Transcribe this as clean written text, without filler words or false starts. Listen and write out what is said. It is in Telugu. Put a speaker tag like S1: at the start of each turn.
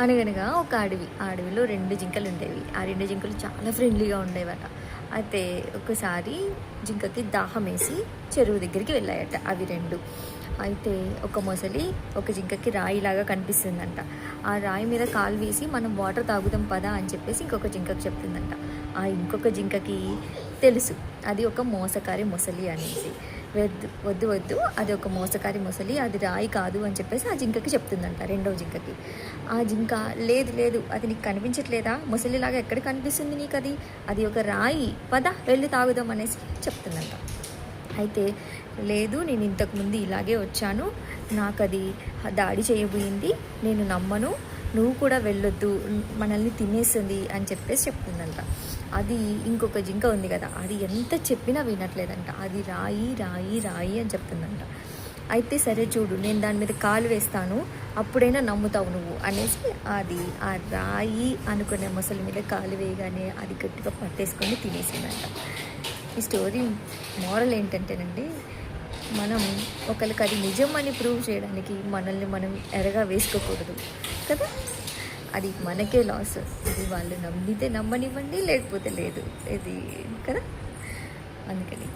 S1: అనగనగా ఒక అడవి. ఆ అడవిలో 2 జింకలు ఉండేవి. ఆ 2 జింకలు చాలా ఫ్రెండ్లీగా ఉండేవట. అయితే ఒకసారి జింకకి దాహమేసి చెరువు దగ్గరికి వెళ్ళాయట అవి 2. అయితే ఒక మొసలి ఒక జింకకి రాయిలాగా కనిపిస్తుందంట. ఆ రాయి మీద కాలు వేసి మనం వాటర్ తాగుదాం పదా అని చెప్పేసి ఇంకొక జింకకి చెప్తుందంట. ఆ ఇంకొక జింకకి తెలుసు అది ఒక మోసకారి మొసలి అనేసి. వద్దు వద్దు వద్దు, అది ఒక మోసకారి మొసలి, అది రాయి కాదు అని చెప్పేసి ఆ జింకకి చెప్తుందంట రెండవ జింకకి. ఆ జింక లేదు లేదు, అది నీకు కనిపించట్లేదా, మొసలిలాగా ఎక్కడ కనిపిస్తుంది నీకు, అది అది ఒక రాయి, పద వెళ్ళి తాగుదాం అనేసి చెప్తుందంట. అయితే లేదు, నేను ఇంతకుముందు ఇలాగే వచ్చాను, నాకు అది దాడి చేయబోయింది, నేను నమ్మను, నువ్వు కూడా వెళ్ళొద్దు, మనల్ని తినేస్తుంది అని చెప్పేసి చెప్తుందంట. అది ఇంకొక జింక ఉంది కదా, అది ఎంత చెప్పినా వినట్లేదంట. అది రాయి రాయి రాయి అని చెప్తుందంట. అయితే సరే చూడు, నేను దాని మీద కాలు వేస్తాను, అప్పుడైనా నమ్ముతావు నువ్వు అనేసి అది ఆ రాయి అనుకునే మొసలి మీద కాలు వేయగానే అది గట్టిగా పట్టేసుకొని తినేసిందంట. ఈ స్టోరీ మోరల్ ఏంటంటేనండి, మనం ఒకరికి అది నిజం అని ప్రూవ్ చేయడానికి మనల్ని మనం ఎరగా వేసుకోకూడదు కదా. అది మనకే లాస్. అది వాళ్ళు నమ్మితే నమ్మనివ్వండి, లేకపోతే లేదు, ఇది కదా. అందుకని